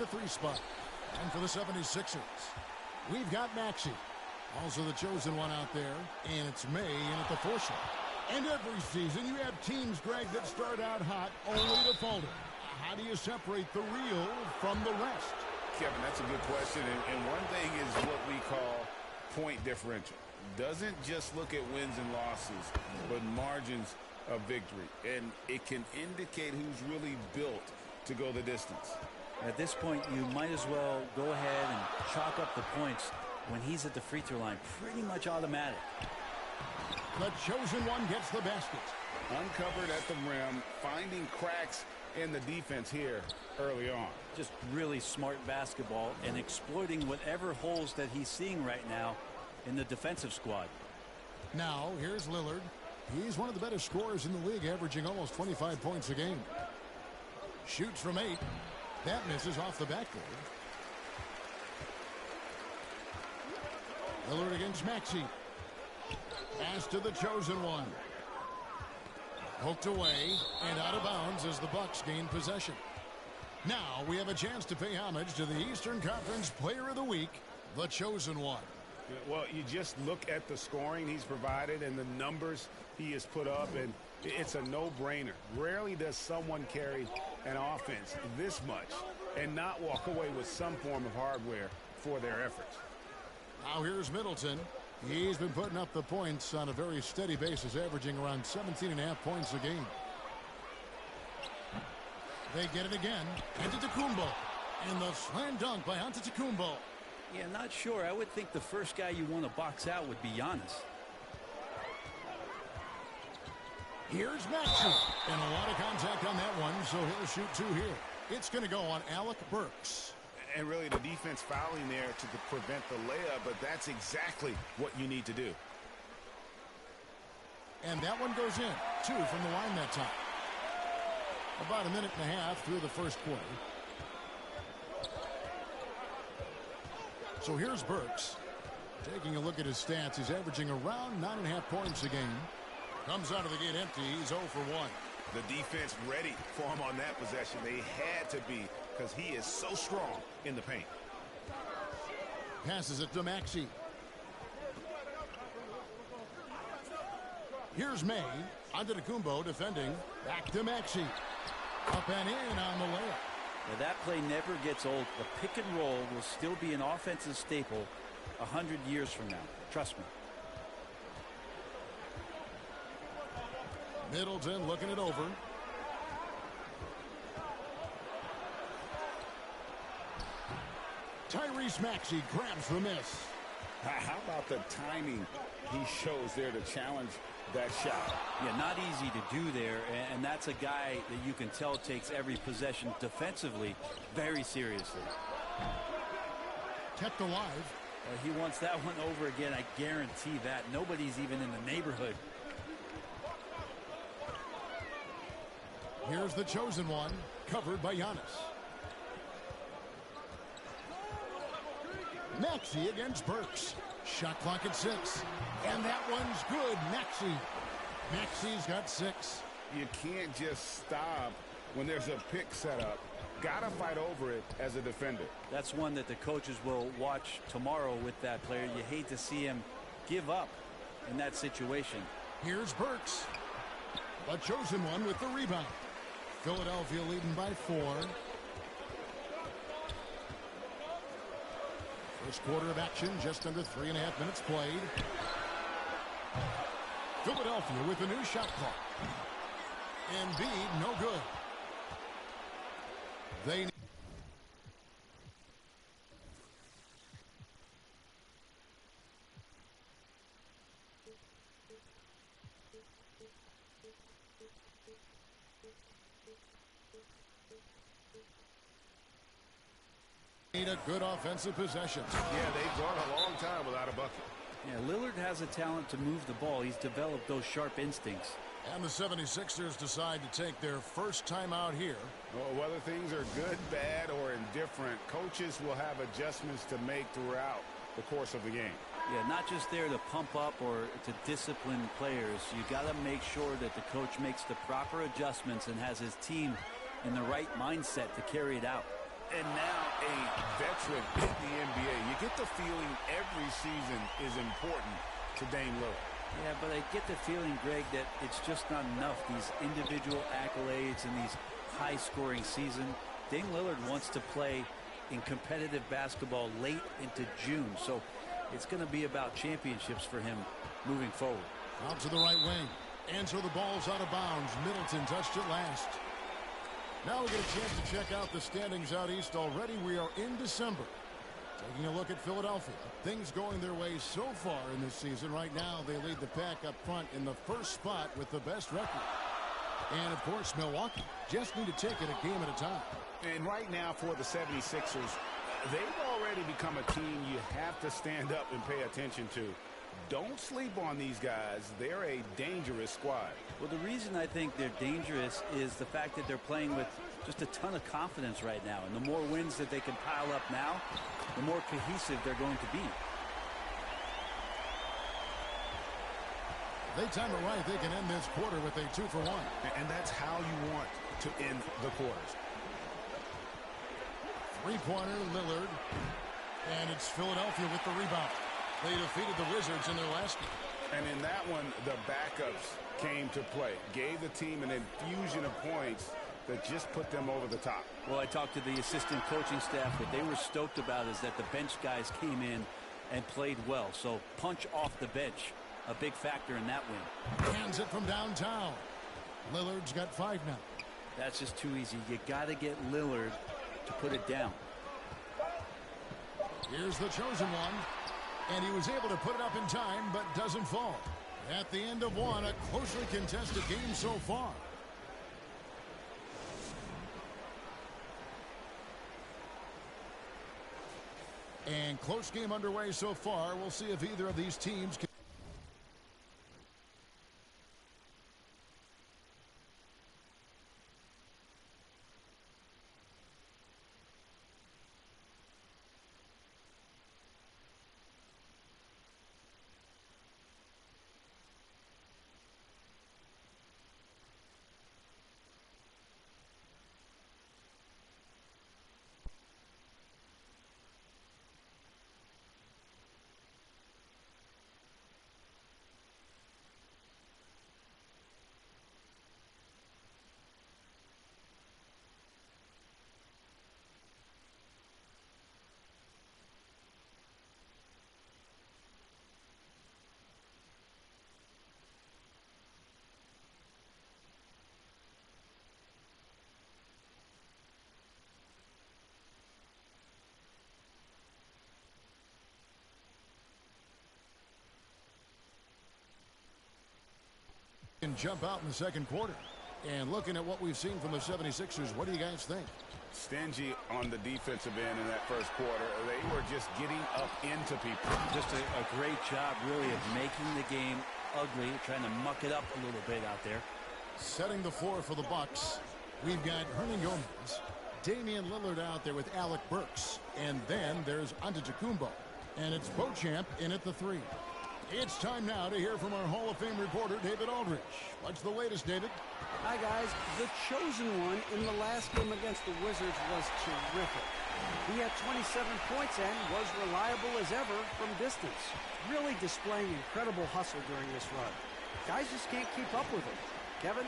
the 3 spot. And for the 76ers, we've got Maxey. Also the chosen one out there. And it's May in at the 4 slot. And every season you have teams, Greg, that start out hot only to falter. How do you separate the real from the rest? Kevin, that's a good question. And one thing is what we call point differential. Doesn't just look at wins and losses, but margins of victory. And it can indicate who's really built to go the distance. At this point, you might as well go ahead and chalk up the points when he's at the free throw line. Pretty much automatic. The chosen one gets the basket. Uncovered at the rim, finding cracks in the defense here early on. Just really smart basketball and exploiting whatever holes that he's seeing right now in the defensive squad. Now, here's Lillard. He's one of the better scorers in the league, averaging almost 25 points a game. Shoots from 8. That misses off the backboard. Lillard against Maxey. Pass to the chosen one. Poked away and out of bounds as the Bucks gain possession. Now we have a chance to pay homage to the Eastern Conference Player of the Week, the chosen one. Well, you just look at the scoring he's provided and the numbers he has put up, and it's a no-brainer. Rarely does someone carry an offense this much and not walk away with some form of hardware for their efforts. Now here's Middleton. He's been putting up the points on a very steady basis, averaging around 17.5 points a game. They get it again. Antetokounmpo. And the slam dunk by Antetokounmpo. Yeah, not sure. I would think the first guy you want to box out would be Giannis. Here's Maxey. And a lot of contact on that one, so he'll shoot 2 here. It's going to go on Alec Burks. And really the defense fouling there to prevent the layup, but that's exactly what you need to do. And that one goes in. 2 from the line that time. About a minute and a half through the first quarter. So here's Burks. Taking a look at his stats, he's averaging around 9.5 points a game. Comes out of the gate empty. He's 0 for 1. The defense ready for him on that possession. They had to be, because he is so strong in the paint. Passes it to Maxey. Here's May. Antetokounmpo defending. Back to Maxey. Up and in on the layup. Now that play never gets old. The pick and roll will still be an offensive staple 100 years from now. Trust me. Middleton looking it over. Tyrese Maxey grabs the miss. How about the timing he shows there to challenge that shot? Yeah, not easy to do there, and that's a guy that you can tell takes every possession defensively very seriously. Kept alive. He wants that one over again, I guarantee that. Nobody's even in the neighborhood. Here's the chosen one, covered by Giannis. Maxey against Burks. Shot clock at 6. And that one's good. Maxey's got 6. You can't just stop when there's a pick set up. Gotta fight over it as a defender. That's one that the coaches will watch tomorrow with that player. You hate to see him give up in that situation. Here's Burks. The chosen one with the rebound. Philadelphia leading by 4. First quarter of action, just under 3.5 minutes played. Philadelphia with a new shot clock. Embiid, no good. They need a good offensive possession. Yeah, they've gone a long time without a bucket. Yeah, Lillard has a talent to move the ball. He's developed those sharp instincts. And the 76ers decide to take their first time out here. Well, whether things are good, bad, or indifferent, coaches will have adjustments to make throughout the course of the game. Yeah, not just there to pump up or to discipline players. You got to make sure that the coach makes the proper adjustments and has his team in the right mindset to carry it out. And now a veteran in the NBA. You get the feeling every season is important to Dame Lillard. Yeah, but I get the feeling, Greg, that it's just not enough. These individual accolades and these high-scoring seasons. Dame Lillard wants to play in competitive basketball late into June, so it's going to be about championships for him moving forward. Out to the right wing. And so the ball's out of bounds. Middleton touched it last. Now we get a chance to check out the standings out east already. We are in December. Taking a look at Philadelphia. Things going their way so far in this season. Right now, they lead the pack up front in the first spot with the best record. And, of course, Milwaukee just need to take it a game at a time. And right now for the 76ers, they've already become a team you have to stand up and pay attention to. Don't sleep on these guys. They're a dangerous squad. Well, the reason I think they're dangerous is the fact that they're playing with just a ton of confidence right now. And the more wins that they can pile up now, the more cohesive they're going to be. They time it right. They can end this quarter with a 2-for-1. And that's how you want to end the quarters. Three-pointer, Lillard. And it's Philadelphia with the rebound. They defeated the Wizards in their last game. And in that one, the backups came to play. Gave the team an infusion of points that just put them over the top. Well, I talked to the assistant coaching staff. What they were stoked about is that the bench guys came in and played well. So punch off the bench, a big factor in that win. Hands it from downtown. Lillard's got 5 now. That's just too easy. You got to get Lillard to put it down. Here's the chosen one. And he was able to put it up in time, but doesn't fall. At the end of one, a closely contested game so far. And close game underway so far. We'll see if either of these teams can. Can jump out in the second quarter. And looking at what we've seen from the 76ers, what do you guys think? Stingy on the defensive end in that first quarter. They were just getting up into people. Just a great job, really, of making the game ugly, trying to muck it up a little bit out there. Setting the floor for the Bucks, we've got Hernan Gomez, Damian Lillard out there with Alec Burks, and then there's Antetokounmpo. And it's Beauchamp in at the 3. It's time now to hear from our Hall of Fame reporter, David Aldridge. What's the latest, David? Hi, guys. The chosen one in the last game against the Wizards was terrific. He had 27 points and was reliable as ever from distance. Really displaying incredible hustle during this run. Guys just can't keep up with him. Kevin?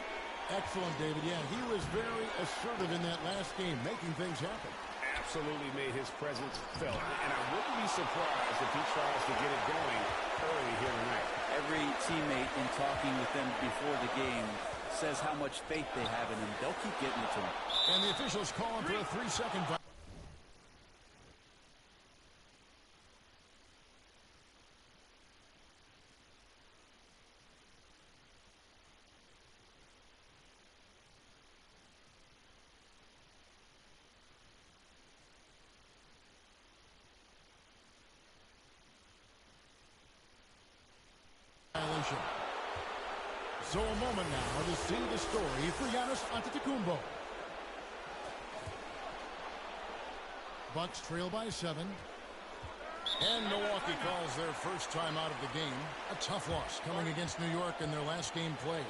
Excellent, David. Yeah, he was very assertive in that last game, making things happen. Absolutely made his presence felt. And I wouldn't be surprised if he tries to get it going early here tonight. Every teammate in talking with them before the game says how much faith they have in him. They'll keep getting it to him. And the officials call him for a 3-second violation. So a moment now to see the story for Giannis Antetokounmpo. Bucks trail by 7. And Milwaukee calls their first time out of the game. A tough loss coming against New York in their last game played.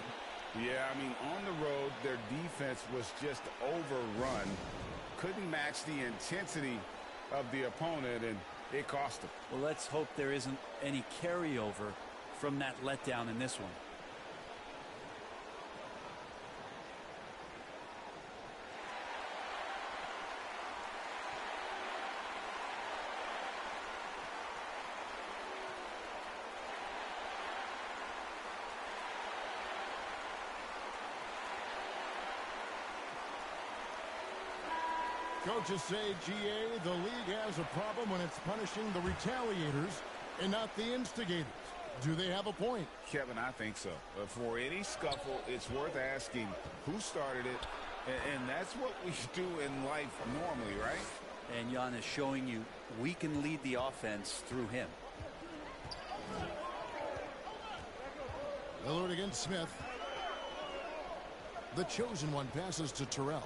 Yeah, I mean, on the road, their defense was just overrun. couldn't match the intensity of the opponent, and it cost him. Well, let's hope there isn't any carryover from that letdown in this one. Coaches say, GA, the league has a problem when it's punishing the retaliators and not the instigators. Do they have a point? Kevin, I think so. For any scuffle, it's worth asking who started it, and that's what we do in life normally, right? And Jan is showing you we can lead the offense through him. Lillard against Smith. The chosen one passes to Terrell.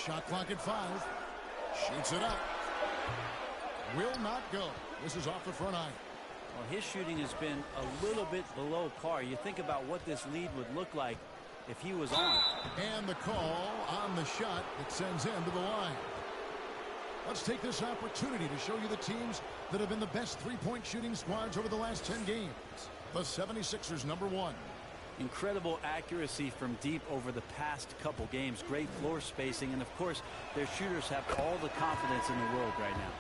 Shot clock at 5. Shoots it up. Will not go. This is off the front iron. Well, his shooting has been a little bit below par. You think about what this lead would look like if he was on. And the call on the shot that sends him to the line. Let's take this opportunity to show you the teams that have been the best three-point shooting squads over the last 10 games. The 76ers, number 1. Incredible accuracy from deep over the past couple games. Great floor spacing, and of course their shooters have all the confidence in the world right now.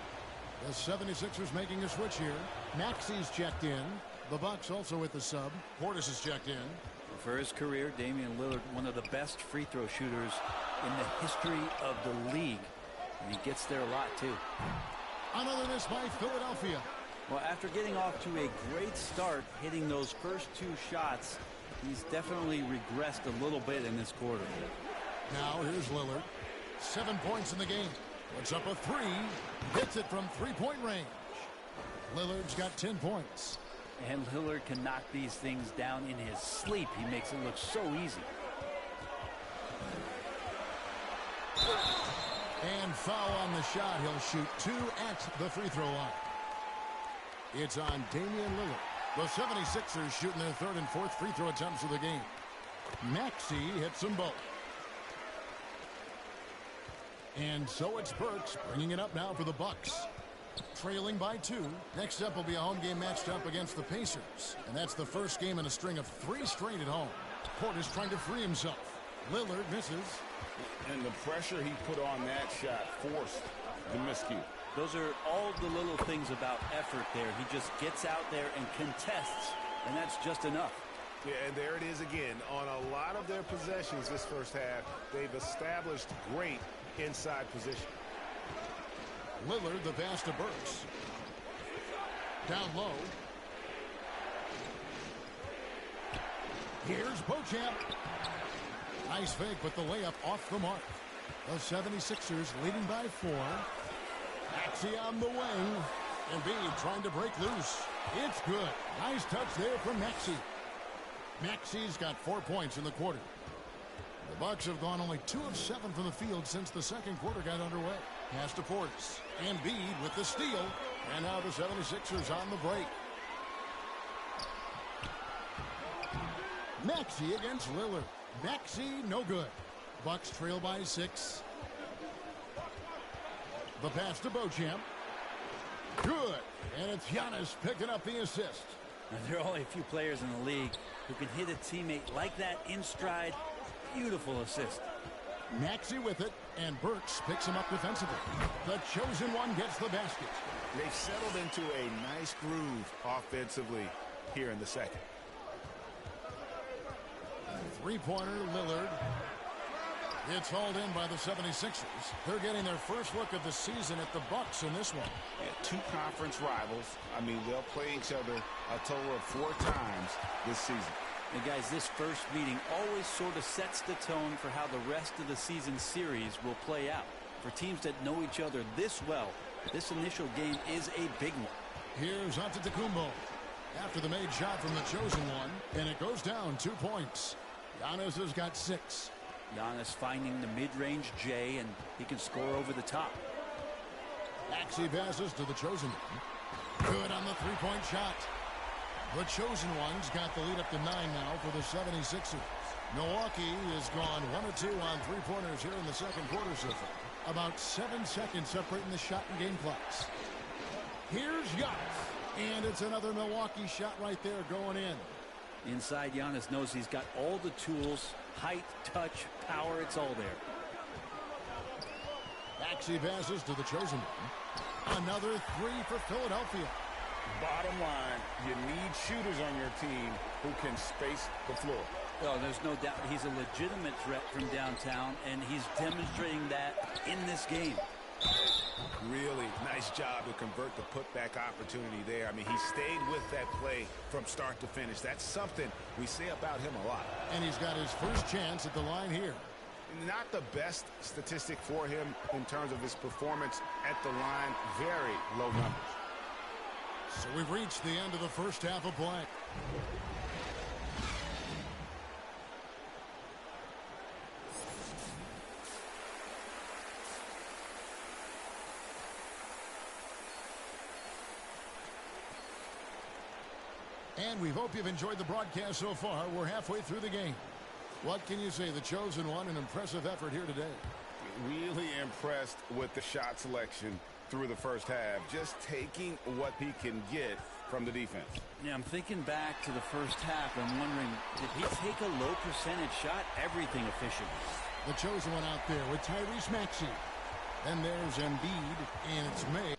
The 76ers making a switch here. Maxey's checked in. The Bucks also with the sub. Portis is checked in. For his career, Damian Lillard, one of the best free throw shooters in the history of the league, and he gets there a lot too. Another miss by Philadelphia. Well, after getting off to a great start, hitting those first 2 shots, he's definitely regressed a little bit in this quarter. Now here's Lillard. 7 points in the game. Puts up a 3. Hits it from three-point range. Lillard's got 10 points. And Lillard can knock these things down in his sleep. He makes it look so easy. And foul on the shot. He'll shoot 2 at the free throw line. It's on Damian Lillard. The 76ers shooting their 3rd and 4th free throw attempts of the game. Maxey hits them both. And so it's Burks bringing it up now for the Bucks. Trailing by 2. Next up will be a home game matched up against the Pacers. And that's the first game in a string of 3 straight at home. Portis trying to free himself. Lillard misses. And the pressure he put on that shot forced the miscue. Those are all the little things about effort there. He just gets out there and contests, and that's just enough. Yeah, and there it is again. On a lot of their possessions this first half, they've established great inside position. Lillard, the pass to Burks. Down low. Here's Beauchamp. Nice fake, but the layup off the mark. The 76ers leading by 4. Maxey on the wing. Embiid trying to break loose. It's good. Nice touch there from Maxey. Maxey's got 4 points in the quarter. The Bucks have gone only 2 of 7 from the field since the second quarter got underway. Pass to Portis. Embiid with the steal. And now the 76ers on the break. Maxey against Lillard. Maxey, no good. Bucks trail by 6. The pass to Beauchamp. Good. And it's Giannis picking up the assist. Now, there are only a few players in the league who can hit a teammate like that in stride. Beautiful assist. Maxey with it, and Burks picks him up defensively. The chosen one gets the basket. They've settled into a nice groove offensively here in the second. Three-pointer, Lillard. It's hauled in by the 76ers. They're getting their first look of the season at the Bucks in this one. Yeah, 2 conference rivals. I mean, they'll play each other a total of 4 times this season. And guys, this first meeting always sort of sets the tone for how the rest of the season series will play out. For teams that know each other this well, this initial game is a big one. Here's Antetokounmpo after the made shot from the chosen one, and it goes down 2 points. Giannis has got 6. Giannis finding the mid-range J, and he can score over the top. Maxey passes to the chosen one. Good on the three-point shot. The chosen ones got the lead up to 9 now for the 76ers. Milwaukee has gone 1 of 2 on three-pointers here in the second quarter so far. About 7 seconds separating the shot and game clocks. Here's Giannis. And it's another Milwaukee shot right there going in. Inside, Giannis knows he's got all the tools, height, touch, power, it's all there. Maxey passes to the chosen one. Another three for Philadelphia. Bottom line, you need shooters on your team who can space the floor. Well, there's no doubt he's a legitimate threat from downtown, and he's demonstrating that in this game. Really nice job to convert the putback opportunity there. I mean, he stayed with that play from start to finish. That's something we say about him a lot. And he's got his first chance at the line here. Not the best statistic for him in terms of his performance at the line. Very low numbers. So we've reached the end of the first half of play. And we hope you've enjoyed the broadcast so far. We're halfway through the game. What can you say? The chosen one, an impressive effort here today. Really impressed with the shot selection through the first half. Just taking what he can get from the defense. Yeah, I'm thinking back to the first half. I'm wondering, did he take a low percentage shot? Everything efficient. The chosen one out there with Tyrese Maxey. Then there's Embiid, and it's May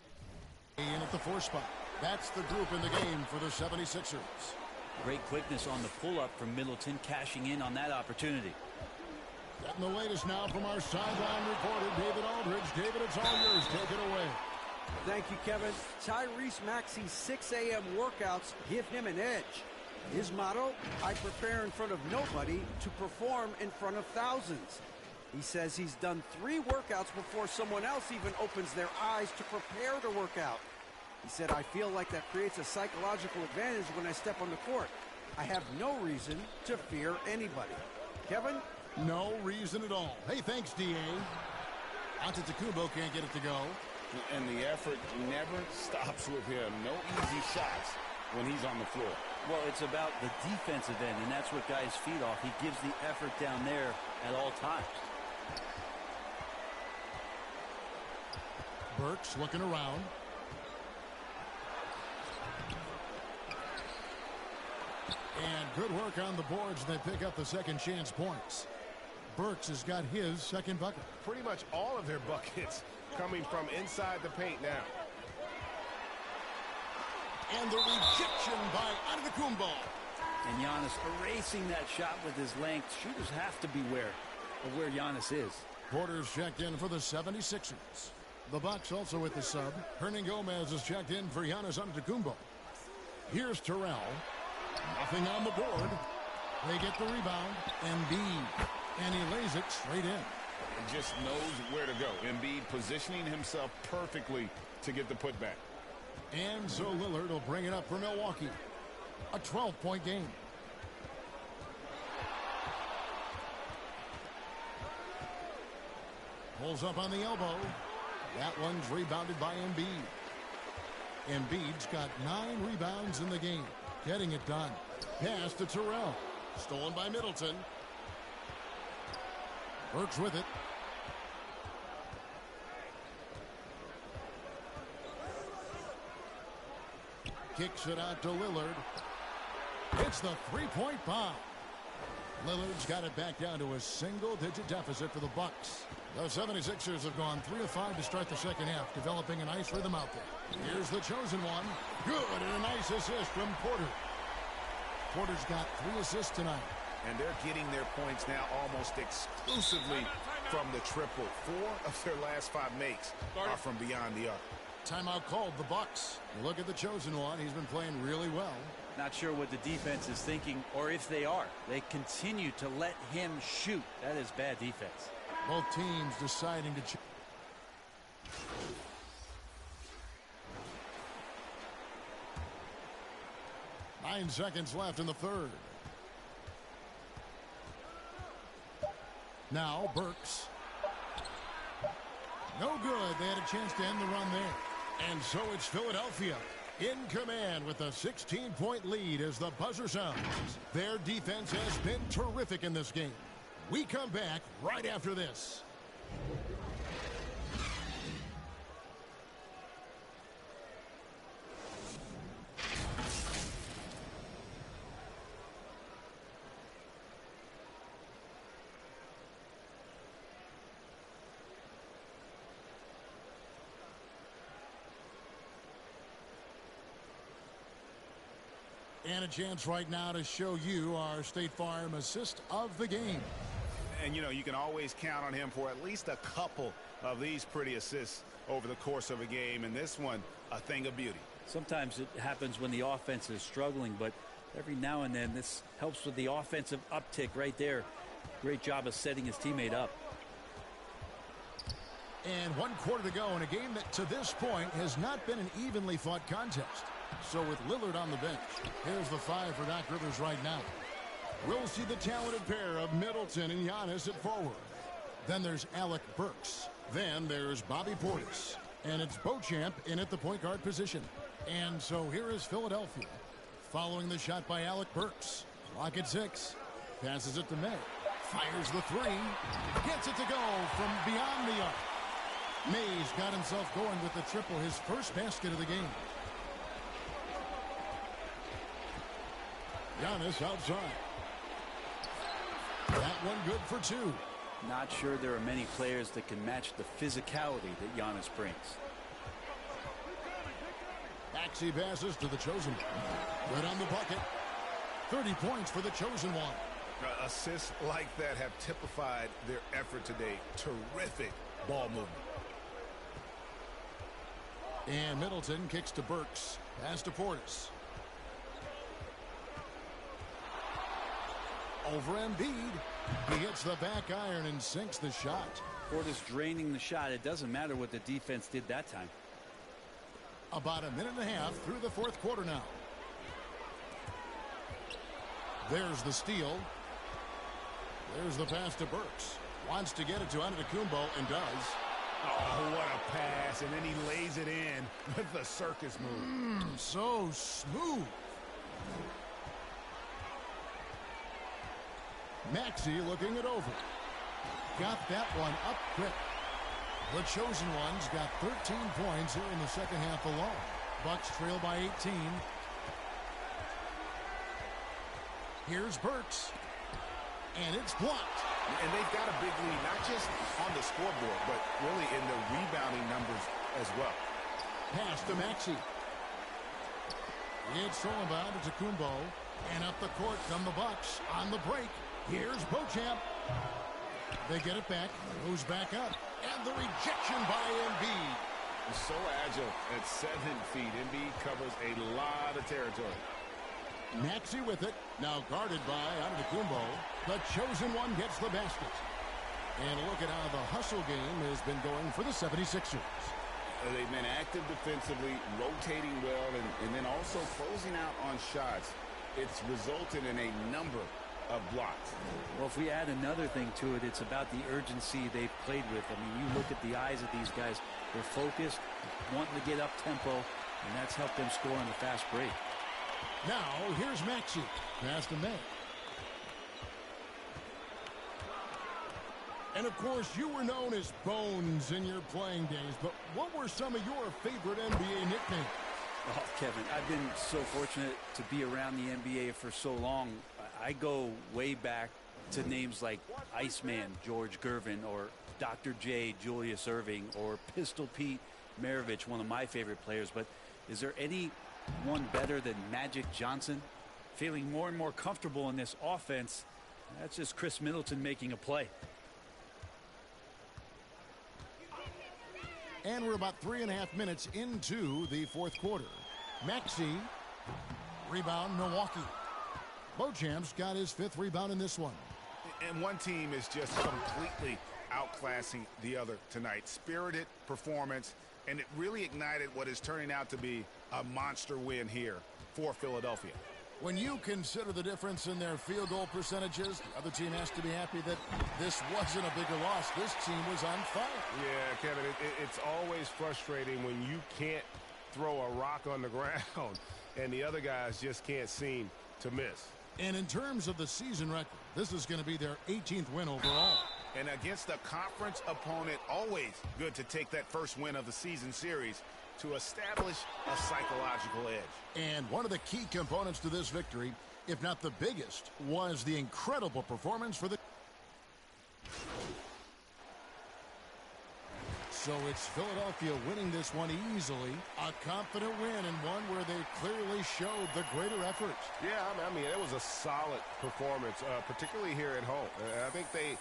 in at the 4 spot. That's the group in the game for the 76ers. Great quickness on the pull-up from Middleton, cashing in on that opportunity. Getting the latest now from our sideline reporter, David Aldridge. David, it's all yours. Take it away. Thank you, Kevin. Tyrese Maxey's 6 a.m. workouts give him an edge. His motto, I prepare in front of nobody to perform in front of thousands. He says he's done 3 workouts before someone else even opens their eyes to prepare to work out. He said, I feel like that creates a psychological advantage when I step on the court. I have no reason to fear anybody. Kevin? No reason at all. Hey, thanks, D.A. Antetokounmpo can't get it to go. And the effort never stops with him. No easy shots when he's on the floor. Well, it's about the defensive end, and that's what guys feed off. He gives the effort down there at all times. Burks looking around. And good work on the boards. They pick up the second chance points. Burks has got his second bucket. Pretty much all of their buckets coming from inside the paint now. And the rejection by Antetokounmpo. And Giannis erasing that shot with his length. Shooters have to beware of where Giannis is. Porter's checked in for the 76ers. The Bucks also with the sub. Hernan Gomez is checked in for Giannis Antetokounmpo. Here's Terrell. Nothing on the board. They get the rebound. Embiid. And he lays it straight in. He just knows where to go. Embiid positioning himself perfectly to get the putback. And so Lillard will bring it up for Milwaukee. A 12-point game. Pulls up on the elbow. That one's rebounded by Embiid. Embiid's got 9 rebounds in the game. Getting it done. Pass to Terrell. Stolen by Middleton. Burks with it. Kicks it out to Lillard. It's the three-point bomb. Lillard's got it back down to a single-digit deficit for the Bucks. The 76ers have gone 3 of 5 to start the second half, developing a nice rhythm out there. Here's the chosen one. Good, and a nice assist from Porter. Porter's got 3 assists tonight. And they're getting their points now almost exclusively from the triple. 4 of their last 5 makes are from beyond the arc. Timeout called, the Bucks. You look at the chosen one. He's been playing really well. Not sure what the defense is thinking, or if they are. They continue to let him shoot. That is bad defense. Both teams deciding to... 9 seconds left in the third. Now Burks. No good. They had a chance to end the run there. And so it's Philadelphia In command with a 16-point lead as the buzzer sounds. Their defense has been terrific in this game. We come back right after this. And a chance right now to show you our State Farm assist of the game. And, you know, you can always count on him for at least a couple of these pretty assists over the course of a game. And this one, a thing of beauty. Sometimes it happens when the offense is struggling, but every now and then this helps with the offensive uptick right there. Great job of setting his teammate up. And 1 quarter to go in a game that to this point has not been an evenly fought contest. So with Lillard on the bench, here's the 5 for Doc Rivers right now. We'll see the talented pair of Middleton and Giannis at forward. Then there's Alec Burks. Then there's Bobby Portis. And it's Beauchamp in at the point guard position. And so here is Philadelphia. Following the shot by Alec Burks. Clock at 6. Passes it to May. Fires the 3. Gets it to go from beyond the arc. May's got himself going with the triple, his first basket of the game. Giannis outside. That one good for 2. Not sure there are many players that can match the physicality that Giannis brings. Maxey passes to the chosen one. Good on the bucket. 30 points for the chosen one. Assists like that have typified their effort today. Terrific ball movement. And Middleton kicks to Burks. Pass to Portis. Over Embiid. He hits the back iron and sinks the shot. Portis draining the shot. It doesn't matter what the defense did that time. About a minute and a half through the 4th quarter now. There's the steal. There's the pass to Burks. Wants to get it to Antetokounmpo and does. Oh, what a pass. And then he lays it in with the circus move. So smooth. Maxey looking it over. Got that one up quick. The chosen ones got 13 points here in the second half alone. Bucks trail by 18. Here's Burks. And it's blocked. And they've got a big lead, not just on the scoreboard, but really in the rebounding numbers as well. Pass to Maxey. It's all about Antetokounmpo. And up the court come the Bucks on the break. Here's Beauchamp. They get it back. Moves back up. And the rejection by Embiid. He's so agile at 7 feet. Embiid covers a lot of territory. Maxey with it. Now guarded by Antetokounmpo. The chosen one gets the basket. And look at how the hustle game has been going for the 76ers. They've been active defensively, rotating well, and then also closing out on shots. It's resulted in a number of blocks. Well, if we add another thing to it, it's about the urgency they've played with. I mean, you look at the eyes of these guys. They're focused, wanting to get up tempo, and that's helped them score on the fast break. Now, here's Maxey. Pass to May. And, of course, you were known as Bones in your playing days, but what were some of your favorite NBA nicknames? Oh, Kevin, I've been so fortunate to be around the NBA for so long. I go way back to names like Iceman, George Gervin, or Dr. J, Julius Erving, or Pistol Pete Maravich, one of my favorite players. But is there any one better than Magic Johnson? Feeling more and more comfortable in this offense. That's just Chris Middleton making a play. And we're about 3.5 minutes into the 4th quarter. Maxey, rebound, Milwaukee. Beauchamp's got his 5th rebound in this one. And one team is just completely outclassing the other tonight. Spirited performance, and it really ignited what is turning out to be a monster win here for Philadelphia. When you consider the difference in their field goal percentages, the other team has to be happy that this wasn't a bigger loss. This team was on fire. Yeah, Kevin, it's always frustrating when you can't throw a rock on the ground, and the other guys just can't seem to miss. And in terms of the season record, this is going to be their 18th win overall. And against a conference opponent, always good to take that first win of the season series to establish a psychological edge. And one of the key components to this victory, if not the biggest, was the incredible performance for the... So it's Philadelphia winning this one easily. A confident win and one where they clearly showed the greater effort. Yeah, I mean, it was a solid performance, particularly here at home. I think they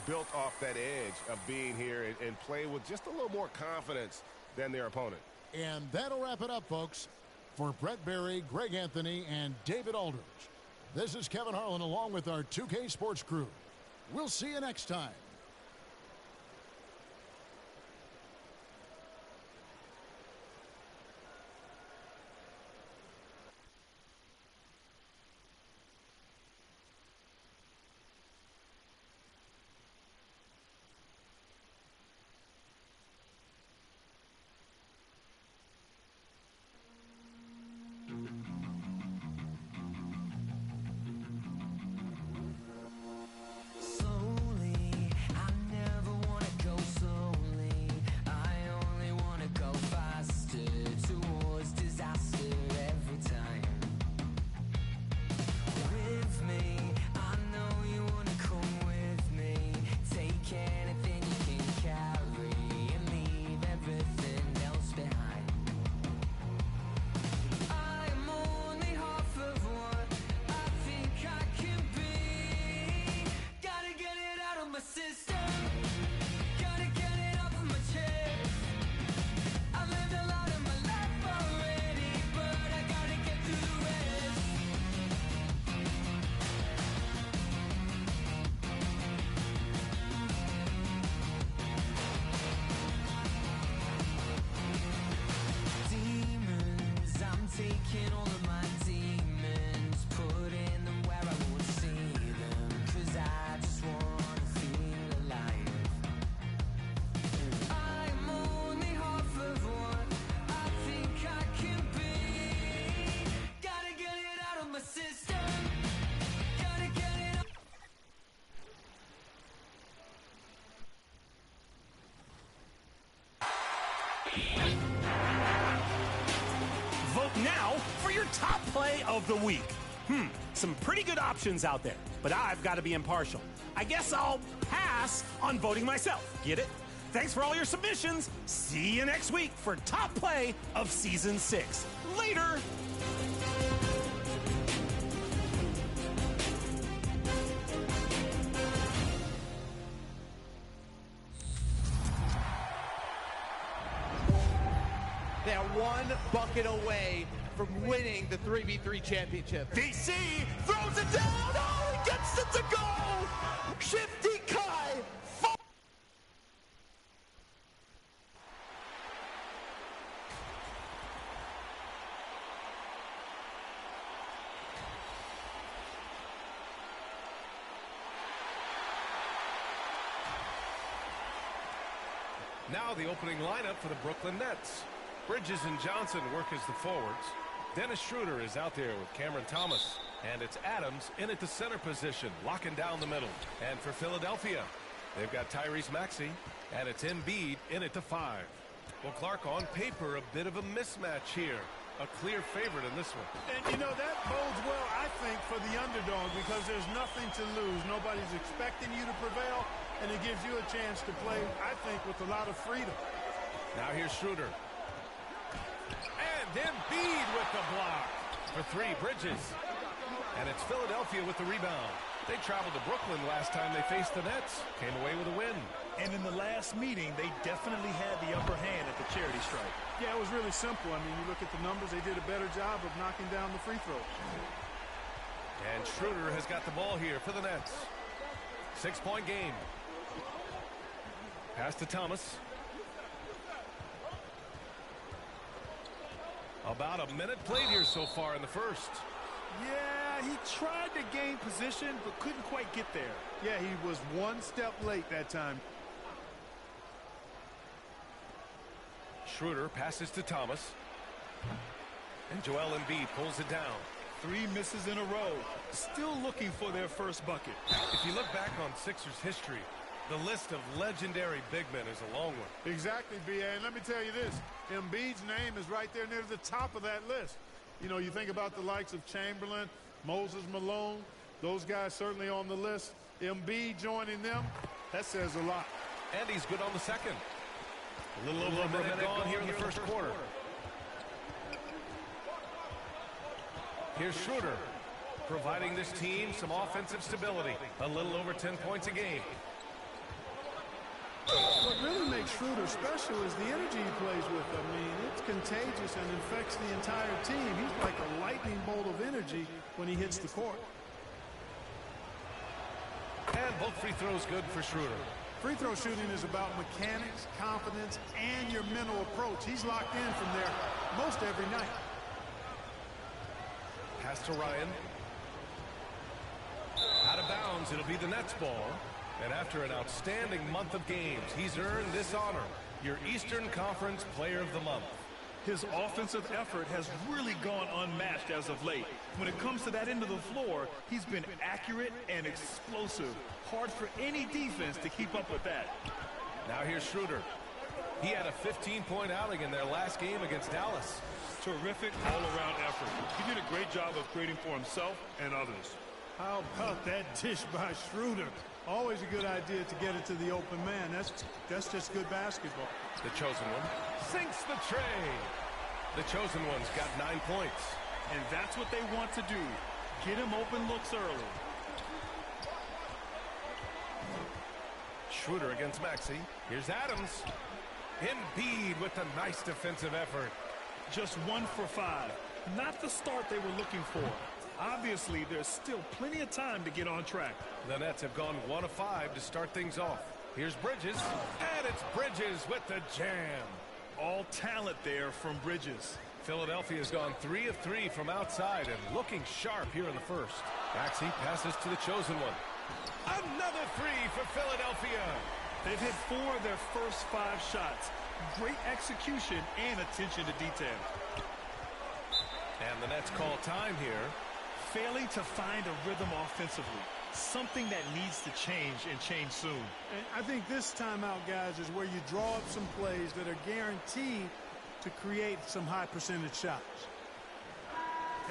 built off that edge of being here and play with just a little more confidence than their opponent. And that'll wrap it up, folks. For Brett Berry, Greg Anthony, and David Aldridge, this is Kevin Harlan along with our 2K Sports crew. We'll see you next time. Vote now for your top play of the week. Some pretty good options out there, but I've got to be impartial. I guess I'll pass on voting myself. Get it? Thanks for all your submissions. See you next week for top play of season 6. Later. They are one bucket away from winning the 3v3 championship. DC throws it down. Oh, he gets it to go. Shifty Kai. Now the opening lineup for the Brooklyn Nets. Bridges and Johnson work as the forwards. Dennis Schroeder is out there with Cameron Thomas. And it's Adams in at the center position, locking down the middle. And for Philadelphia, they've got Tyrese Maxey, and it's Embiid in at the 5. Well, Clark, on paper, a bit of a mismatch here. A clear favorite in this one. And, you know, that bodes well, I think, for the underdog because there's nothing to lose. Nobody's expecting you to prevail, and it gives you a chance to play, I think, with a lot of freedom. Now here's Schroeder. And Embiid with the block. For 3, Bridges. And it's Philadelphia with the rebound. They traveled to Brooklyn last time they faced the Nets. Came away with a win. And in the last meeting, they definitely had the upper hand at the charity stripe. Yeah, it was really simple. I mean, you look at the numbers, they did a better job of knocking down the free throws. And Schroeder has got the ball here for the Nets. 6-point game. Pass to Thomas. About a minute played here so far in the first. Yeah, he tried to gain position, but couldn't quite get there. Yeah, he was one step late that time. Schroeder passes to Thomas. And Joel Embiid pulls it down. 3 misses in a row. Still looking for their first bucket. If you look back on Sixers history, the list of legendary big men is a long one. Exactly, B.A. And let me tell you this. Embiid's name is right there near the top of that list. You know, you think about the likes of Chamberlain, Moses Malone, those guys certainly on the list. Embiid joining them, that says a lot. And he's good on the second. A little over a minute gone here in the first quarter. Here's Schroeder, providing this team some offensive stability. A little over 10 points a game. What really makes Schroeder special is the energy he plays with. I mean, it's contagious and infects the entire team. He's like a lightning bolt of energy when he hits the court. And both free throws good for Schroeder. Free throw shooting is about mechanics, confidence, and your mental approach. He's locked in from there most every night. Pass to Ryan. Out of bounds. It'll be the Nets ball. And after an outstanding month of games, he's earned this honor, your Eastern Conference Player of the Month. His offensive effort has really gone unmatched as of late. When it comes to that end of the floor, he's been accurate and explosive. Hard for any defense to keep up with that. Now here's Schroeder. He had a 15-point outing in their last game against Dallas. Terrific all-around effort. He did a great job of creating for himself and others. How about that dish by Schroeder? Always a good idea to get it to the open man. That's just good basketball. The chosen one sinks the tray. The chosen one's got 9 points. And that's what they want to do. Get him open looks early. Schroeder against Maxey. Here's Adams. Embiid with a nice defensive effort. Just 1 for 5. Not the start they were looking for. Obviously, there's still plenty of time to get on track. The Nets have gone 1 of 5 to start things off. Here's Bridges. And it's Bridges with the jam. All talent there from Bridges. Philadelphia's gone 3 of 3 from outside and looking sharp here in the first. Maxey passes to the chosen one. Another 3 for Philadelphia. They've hit 4 of their first 5 shots. Great execution and attention to detail. And the Nets call time here. Failing to find a rhythm offensively. Something that needs to change and change soon. And I think this timeout, guys, is where you draw up some plays that are guaranteed to create some high percentage shots.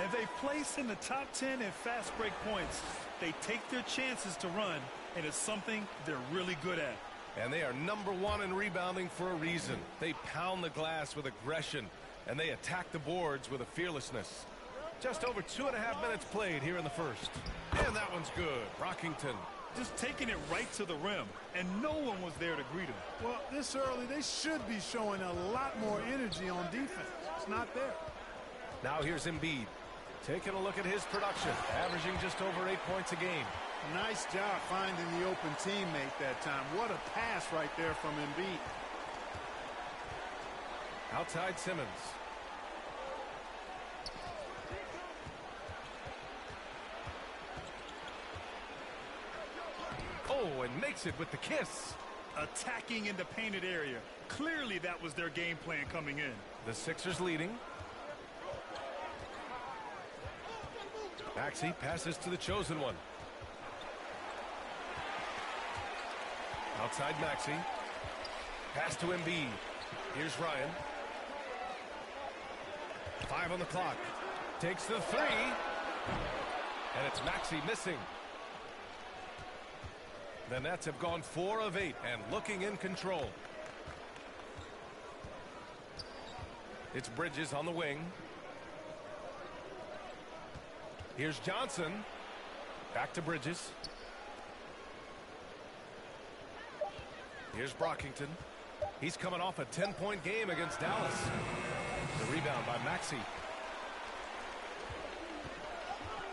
And they place in the top 10 in fast break points. They take their chances to run, and it's something they're really good at. And they are #1 in rebounding for a reason. They pound the glass with aggression, and they attack the boards with a fearlessness. Just over 2.5 minutes played here in the first. And that one's good. Brockington. Just taking it right to the rim, and no one was there to greet him. Well, this early, they should be showing a lot more energy on defense. It's not there. Now here's Embiid. Taking a look at his production, averaging just over 8 points a game. Nice job finding the open teammate that time. What a pass right there from Embiid. Outside Simmons. Oh, and makes it with the kiss. Attacking in the painted area. Clearly that was their game plan coming in. The Sixers leading. Maxey passes to the chosen one. Outside Maxey. Pass to Embiid. Here's Ryan. 5 on the clock. Takes the 3. And it's Maxey missing. The Nets have gone 4 of 8 and looking in control. It's Bridges on the wing. Here's Johnson. Back to Bridges. Here's Brockington. He's coming off a 10-point game against Dallas. The rebound by Maxey.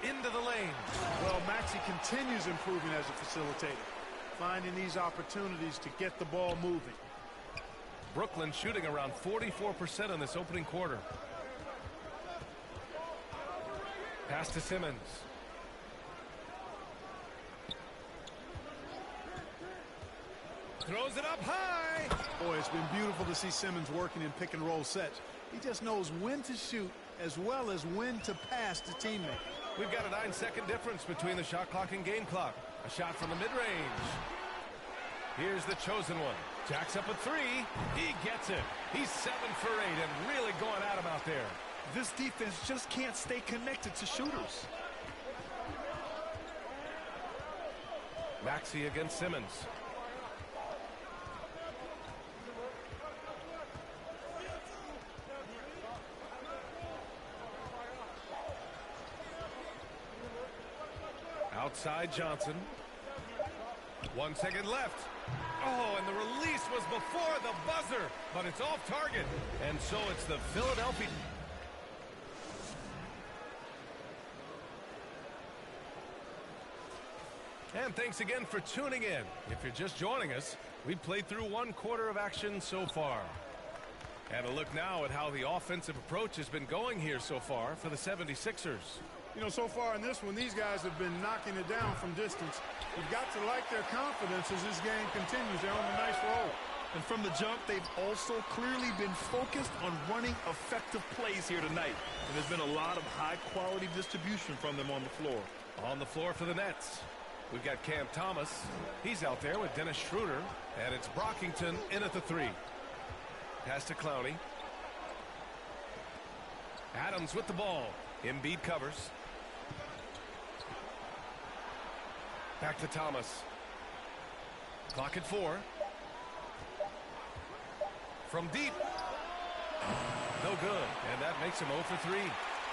Into the lane. Well, Maxey continues improving as a facilitator, finding these opportunities to get the ball moving. Brooklyn shooting around 44% in this opening quarter. Pass to Simmons. Throws it up high. Boy, it's been beautiful to see Simmons working in pick and roll sets. He just knows when to shoot as well as when to pass to teammates. We've got a 9-second difference between the shot clock and game clock. A shot from the mid-range. Here's the chosen one. Jacks up a three. He gets it. He's 7 for 8 and really going at him out there. This defense just can't stay connected to shooters. Maxey against Simmons. Outside Johnson. 1 second left. Oh, and the release was before the buzzer, but it's off target. And so it's the Philadelphia. And thanks again for tuning in. If you're just joining us, we've played through 1 quarter of action so far. And a look now at how the offensive approach has been going here so far for the 76ers. You know, so far in this one, these guys have been knocking it down from distance. You've got to like their confidence as this game continues. They're on a nice roll. And from the jump, they've also clearly been focused on running effective plays here tonight. And there's been a lot of high-quality distribution from them on the floor. On the floor for the Nets, we've got Cam Thomas. He's out there with Dennis Schroeder. And it's Brockington in at the 3. Pass to Clowney. Adams with the ball. Embiid covers. Back to Thomas. Clock at 4. From deep. No good. And that makes him 0 for 3.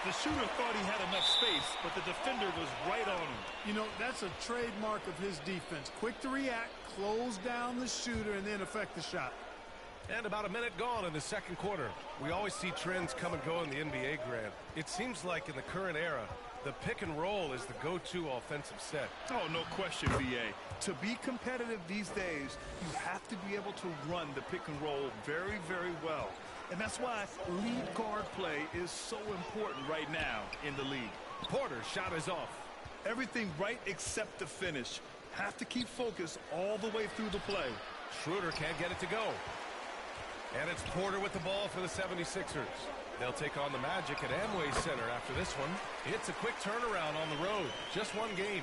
The shooter thought he had enough space, but the defender was right on him. You know, that's a trademark of his defense. Quick to react, close down the shooter, and then affect the shot. And about a minute gone in the second quarter. We always see trends come and go in the NBA, Grant. It seems like in the current era, the pick and roll is the go-to offensive set. Oh, no question, B.A. To be competitive these days, you have to be able to run the pick and roll very, very well. And that's why lead guard play is so important right now in the league. Porter's shot is off. Everything right except the finish. Have to keep focus all the way through the play. Schroeder can't get it to go. And it's Porter with the ball for the 76ers. They'll take on the Magic at Amway Center after this one. It's a quick turnaround on the road. Just 1 game.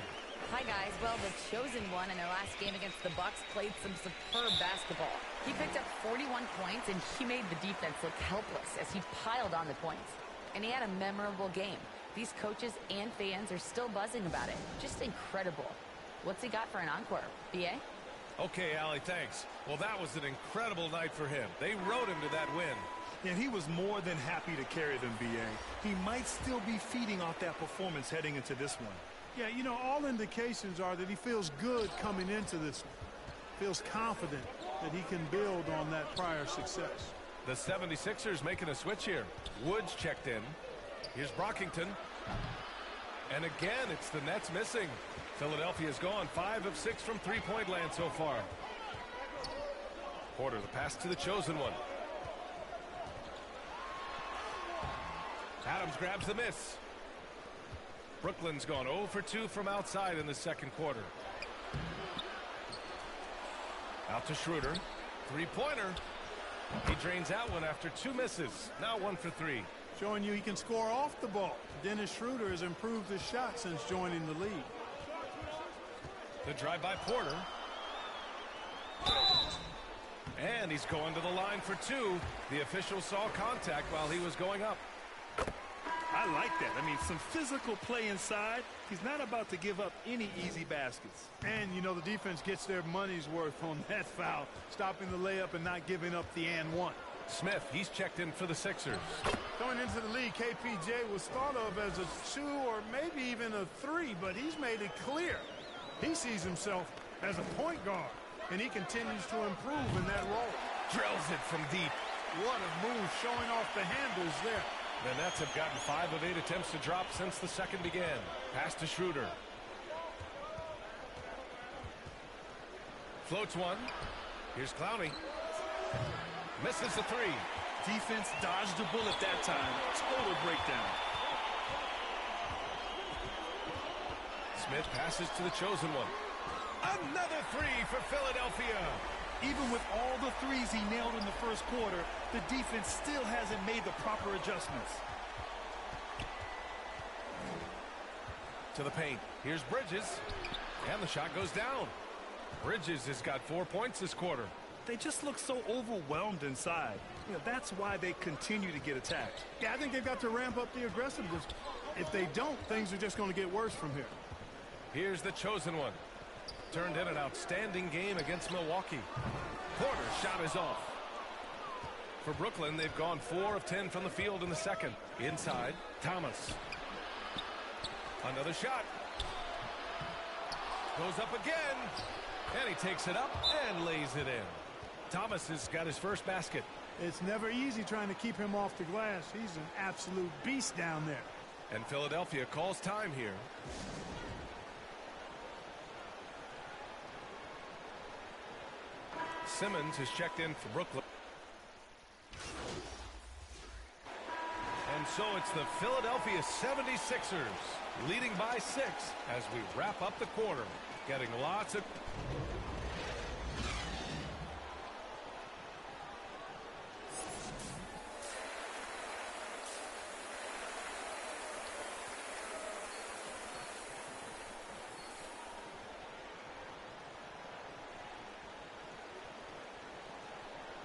Hi, guys. Well, the chosen one in their last game against the Bucks played some superb basketball. He picked up 41 points, and he made the defense look helpless as he piled on the points. And he had a memorable game. These coaches and fans are still buzzing about it. Just incredible. What's he got for an encore? B.A.? Okay, Allie, thanks. Well, that was an incredible night for him. They rode him to that win. And he was more than happy to carry them, B.A. He might still be feeding off that performance heading into this one. Yeah, you know, all indications are that he feels good coming into this one. Feels confident that he can build on that prior success. The 76ers making a switch here. Woods checked in. Here's Brockington. And again, it's the Nets missing. Philadelphia's gone 5 of 6 from three-point land so far. Porter, the pass to the chosen one. Adams grabs the miss. Brooklyn's gone 0 for 2 from outside in the second quarter. Out to Schroeder. Three-pointer. He drains that one after 2 misses. Now 1 for 3. Showing you he can score off the ball. Dennis Schroeder has improved his shot since joining the league. The drive by Porter. And he's going to the line for 2. The official saw contact while he was going up. I like that. I mean, some physical play inside. He's not about to give up any easy baskets. And, you know, the defense gets their money's worth on that foul, stopping the layup and not giving up the and one. Smith, he's checked in for the Sixers. Going into the league, KPJ was thought of as a 2 or maybe even a 3, but he's made it clear he sees himself as a point guard, and he continues to improve in that role. Drills it from deep. What a move, showing off the handles there. The Nets have gotten 5 of 8 attempts to drop since the second began. Pass to Schroeder. Floats one. Here's Clowney. Misses the 3. Defense dodged a bullet that time. Total breakdown. Smith passes to the chosen one. Another 3 for Philadelphia. Even with all the threes he nailed in the first quarter, the defense still hasn't made the proper adjustments. To the paint. Here's Bridges. And the shot goes down. Bridges has got 4 points this quarter. They just look so overwhelmed inside. You know, that's why they continue to get attacked. Yeah, I think they've got to ramp up the aggressiveness. If they don't, things are just going to get worse from here. Here's the chosen one. Turned in an outstanding game against Milwaukee. Porter's shot is off. For Brooklyn, they've gone 4 of 10 from the field in the second. Inside, Thomas. Another shot. Goes up again. And he takes it up and lays it in. Thomas has got his first basket. It's never easy trying to keep him off the glass. He's an absolute beast down there. And Philadelphia calls time here. Simmons has checked in for Brooklyn. And so it's the Philadelphia 76ers leading by 6 as we wrap up the quarter. Getting lots of...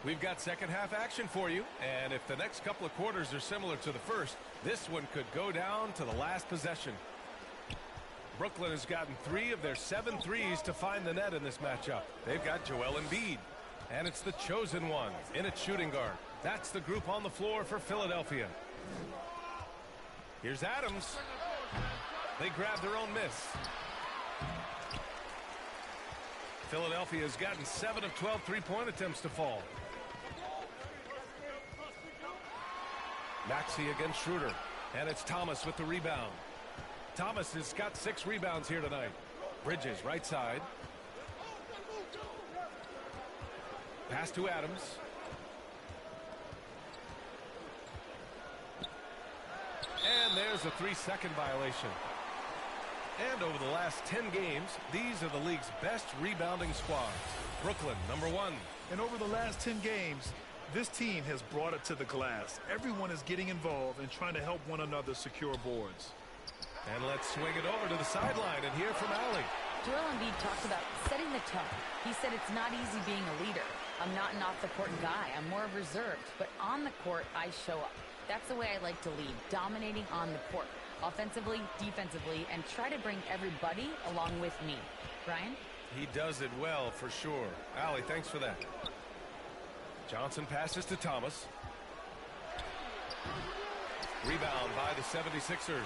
We've got second half action for you, and if the next couple of quarters are similar to the first, this one could go down to the last possession. Brooklyn has gotten 3 of their 7 threes to find the net in this matchup. They've got Joel Embiid, and it's the chosen one in at shooting guard. That's the group on the floor for Philadelphia. Here's Adams. They grab their own miss. Philadelphia has gotten 7 of 12 three-point attempts to fall. Maxey against Schroeder, and it's Thomas with the rebound. Thomas has got 6 rebounds here tonight. Bridges right side. Pass to Adams. And there's a 3-second violation. And over the last 10 games, these are the league's best rebounding squads. Brooklyn, number 1. And over the last 10 games, this team has brought it to the glass. Everyone is getting involved and trying to help one another secure boards. And let's swing it over to the sideline and hear from Allie. Joel Embiid talked about setting the tone. He said it's not easy being a leader. I'm not an off-the-court guy. I'm more reserved. But on the court, I show up. That's the way I like to lead, dominating on the court. Offensively, defensively, and try to bring everybody along with me. Brian? He does it well, for sure. Allie, thanks for that. Johnson passes to Thomas. Rebound by the 76ers.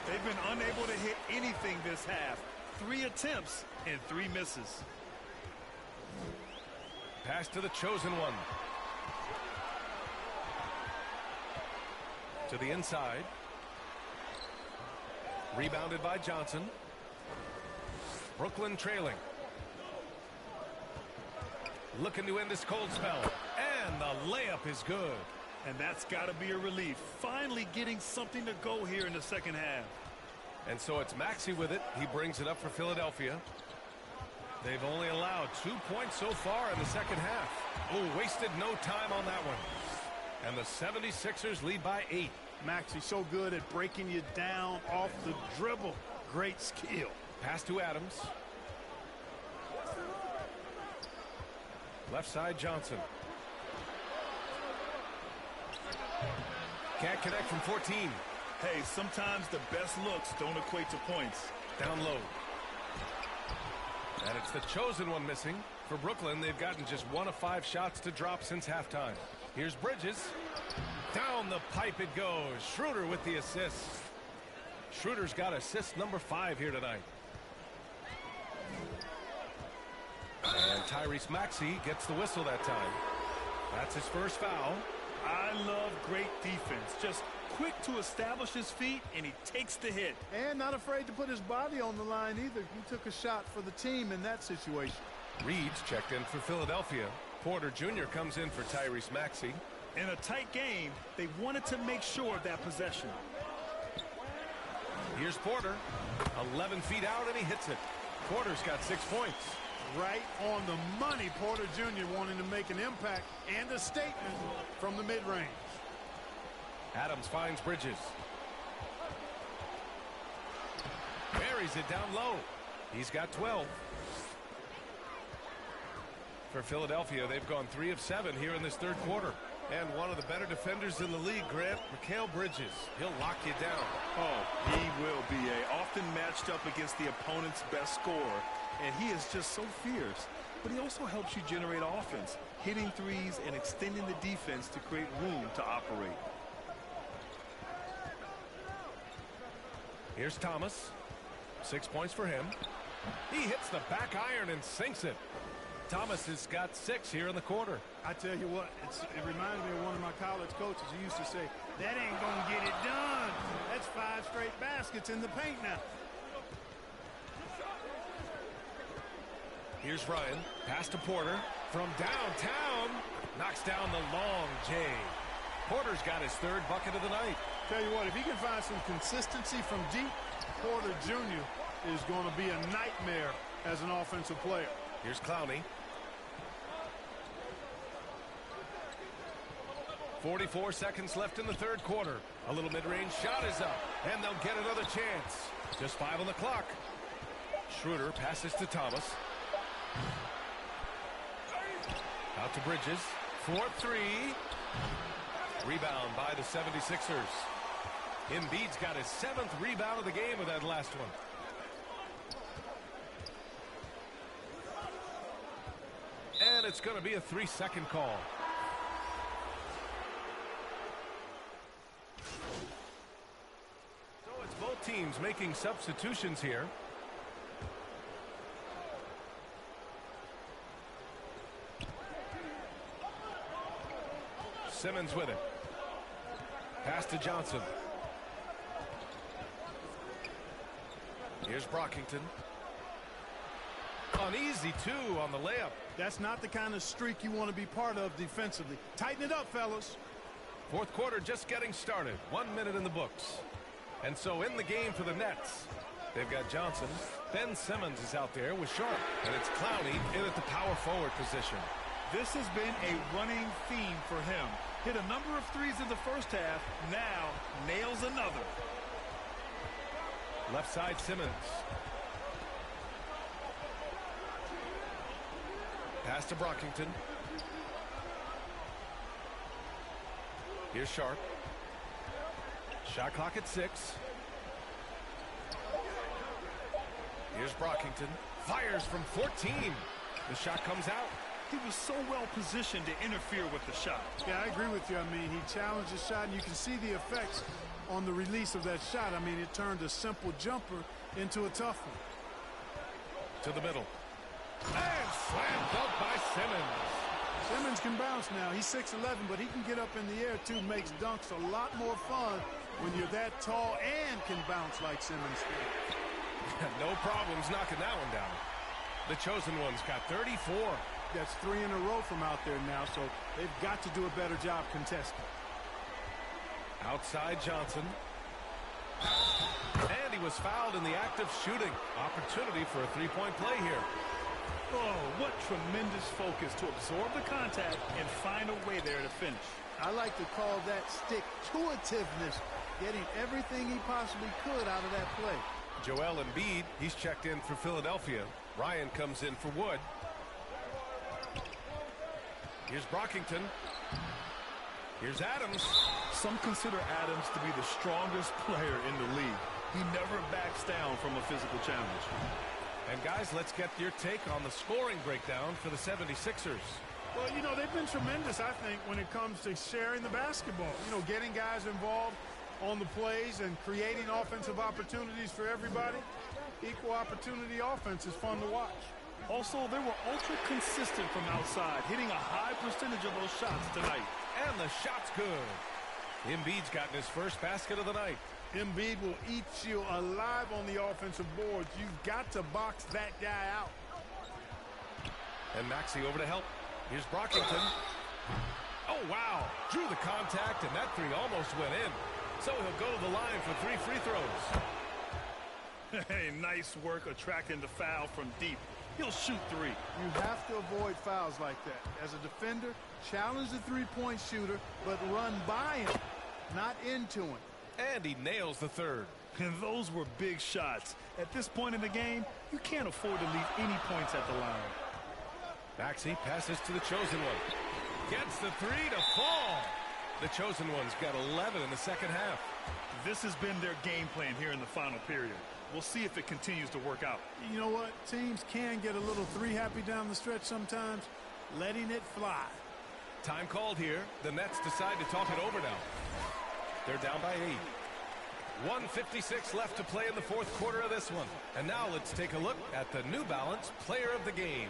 They've been unable to hit anything this half. 3 attempts and 3 misses. Pass to the chosen one. To the inside. Rebounded by Johnson. Brooklyn trailing. Looking to end this cold spell. And the layup is good. And that's got to be a relief. Finally getting something to go here in the second half. And so it's Maxey with it. He brings it up for Philadelphia. They've only allowed 2 points so far in the second half. Oh, wasted no time on that one. And the 76ers lead by 8. Maxey's so good at breaking you down off the dribble. Great skill. Pass to Adams. Left side, Johnson. Can't connect from 14. Hey, sometimes the best looks don't equate to points. Down low. And it's the chosen one missing. For Brooklyn, they've gotten just 1 of 5 shots to drop since halftime. Here's Bridges. Down the pipe it goes. Schroeder with the assist. Schroeder's got assist number 5 here tonight. And Tyrese Maxey gets the whistle that time. That's his first foul. I love great defense. Just quick to establish his feet, and he takes the hit. And not afraid to put his body on the line either. He took a shot for the team in that situation. Reed's checked in for Philadelphia. Porter Jr. comes in for Tyrese Maxey. In a tight game, they wanted to make sure of that possession. Here's Porter. 11 feet out, and he hits it. Porter's got 6 points. Right on the money. Porter Jr. wanting to make an impact and a statement from the mid-range. Adams finds Bridges. Buries it down low. He's got 12. For Philadelphia, they've gone 3 of 7 here in this third quarter. And one of the better defenders in the league, Grant, Mikal Bridges. He'll lock you down. Oh, he will be often matched up against the opponent's best scorer. And he is just so fierce. But he also helps you generate offense, hitting threes and extending the defense to create room to operate. Here's Thomas. 6 points for him. He hits the back iron and sinks it. Thomas has got 6 here in the quarter. I tell you what, it reminds me of one of my college coaches. He used to say, that ain't gonna get it done. That's 5 straight baskets in the paint now. Here's Ryan. Pass to Porter. From downtown. Knocks down the long J. Porter's got his 3rd bucket of the night. Tell you what, if he can find some consistency from deep, Porter Jr. is going to be a nightmare as an offensive player. Here's Clowney. 44 seconds left in the third quarter. A little mid-range shot is up, and they'll get another chance. Just 5 on the clock. Schroeder passes to Thomas. Out to Bridges. 4-3. Rebound by the 76ers. Embiid's got his 7th rebound of the game with that last one. And it's going to be a 3-second call. So it's both teams making substitutions here. Simmons with it. Pass to Johnson. Here's Brockington. An easy 2 on the layup. That's not the kind of streak you want to be part of defensively. Tighten it up, fellas. Fourth quarter just getting started. 1 minute in the books. And so in the game for the Nets, they've got Johnson. Ben Simmons is out there with Sharp. And it's Clowney in at the power forward position. This has been a running theme for him. Hit a number of threes in the first half. Now nails another. Left side Simmons. Pass to Brockington. Here's Sharp. Shot clock at 6. Here's Brockington. Fires from 14. The shot comes out. He was so well positioned to interfere with the shot. Yeah, I agree with you. I mean, he challenged the shot, and you can see the effects on the release of that shot. I mean, it turned a simple jumper into a tough one. To the middle. And slam dunk by Simmons. Simmons can bounce now. He's 6'11", but he can get up in the air, too. Makes dunks a lot more fun when you're that tall and can bounce like Simmons did. No problems knocking that one down. The chosen one's got 34. That's 3 in a row from out there now, so they've got to do a better job contesting. Outside Johnson. And he was fouled in the act of shooting. Opportunity for a 3-point play here. Oh, what tremendous focus to absorb the contact and find a way there to finish. I like to call that stick-to-itiveness, getting everything he possibly could out of that play. Joel Embiid, he's checked in for Philadelphia. Ryan comes in for Wood. Here's Brockington. Here's Adams. Some consider Adams to be the strongest player in the league. He never backs down from a physical challenge. And guys, let's get your take on the scoring breakdown for the 76ers. Well, you know, they've been tremendous, I think, when it comes to sharing the basketball. You know, getting guys involved on the plays and creating offensive opportunities for everybody. Equal opportunity offense is fun to watch. Also, they were ultra consistent from outside, hitting a high percentage of those shots tonight. And the shot's good. Embiid's gotten his first basket of the night. Embiid will eat you alive on the offensive boards. You've got to box that guy out. And Maxey over to help. Here's Brockington. Oh, wow. Drew the contact, and that 3 almost went in. So he'll go to the line for 3 free throws. Hey, nice work attracting the foul from deep. he'll shoot three. You have to avoid fouls like that. As a defender, challenge the three-point shooter, but run by him, not into him. And he nails the third. And those were big shots. At this point in the game, you can't afford to leave any points at the line. Maxey passes to the chosen one. Gets the three to fall. The chosen one's got 11 in the second half. This has been their game plan here in the final period. We'll see if it continues to work out. You know what? Teams can get a little three-happy down the stretch sometimes, letting it fly. Time called here. The Nets decide to talk it over now. They're down by 8. 1:56 left to play in the fourth quarter of this one. And now let's take a look at the New Balance Player of the Game.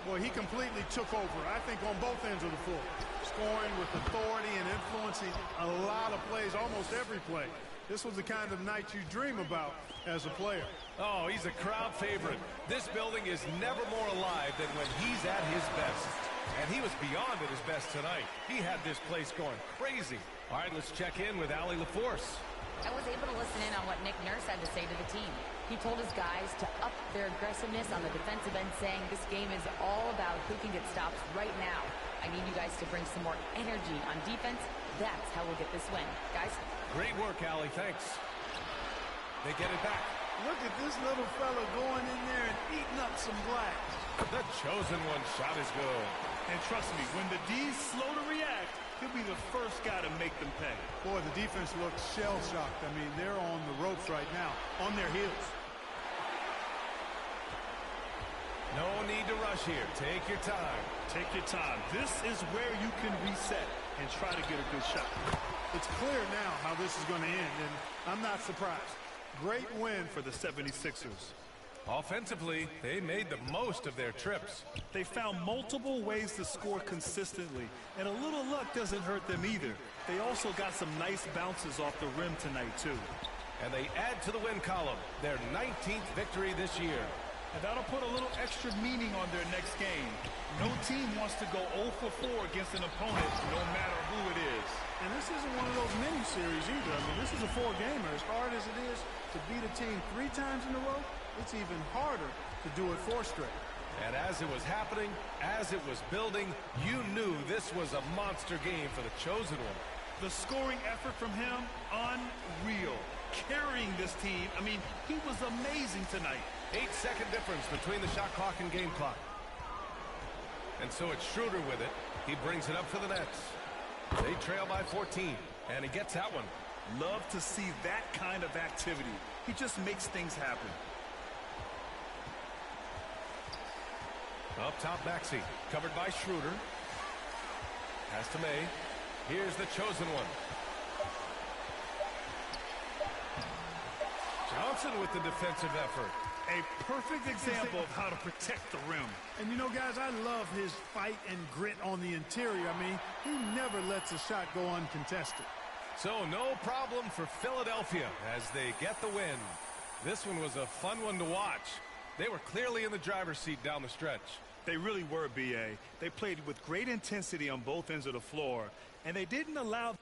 Boy, he completely took over, I think, on both ends of the floor. Scoring with authority and influencing a lot of plays, almost every play. This was the kind of night you dream about as a player. Oh, he's a crowd favorite. This building is never more alive than when he's at his best. And he was beyond at his best tonight. He had this place going crazy. All right, let's check in with Allie LaForce. I was able to listen in on what Nick Nurse had to say to the team. He told his guys to up their aggressiveness on the defensive end, saying this game is all about who can get stops right now. I need you guys to bring some more energy on defense. That's how we'll get this win. Guys? Great work, Allie. Thanks. They get it back. Look at this little fella going in there and eating up some glass. The chosen one shot is good. And trust me, when the D's slow to react, he'll be the first guy to make them pay. Boy, the defense looks shell-shocked. I mean, they're on the ropes right now, on their heels. No need to rush here. Take your time. Take your time. This is where you can reset and try to get a good shot. It's clear now how this is going to end, and I'm not surprised. Great win for the 76ers. Offensively, they made the most of their trips. They found multiple ways to score consistently, and a little luck doesn't hurt them either. They also got some nice bounces off the rim tonight, too. And they add to the win column, their 19th victory this year. And that'll put a little extra meaning on their next game. No team wants to go 0 for 4 against an opponent, no matter who it is. And this isn't one of those mini-series either. I mean, this is a 4-gamer. As hard as it is to beat a team 3 times in a row, it's even harder to do it 4 straight. And as it was happening, as it was building, you knew this was a monster game for the chosen one. The scoring effort from him, unreal. Carrying this team, I mean, he was amazing tonight. 8-second difference between the shot clock and game clock. And so it's Schroeder with it. He brings it up for the Nets. They trail by 14, and he gets that one. Love to see that kind of activity. He just makes things happen. Up top, Maxey, covered by Schroeder. Pass to May. Here's the chosen one. Johnson with the defensive effort. A perfect example of how to protect the rim. And you know, guys, I love his fight and grit on the interior. I mean, he never lets a shot go uncontested. So no problem for Philadelphia as they get the win. This one was a fun one to watch. They were clearly in the driver's seat down the stretch. They really were, B.A. They played with great intensity on both ends of the floor, and they didn't allow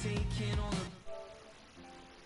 taking on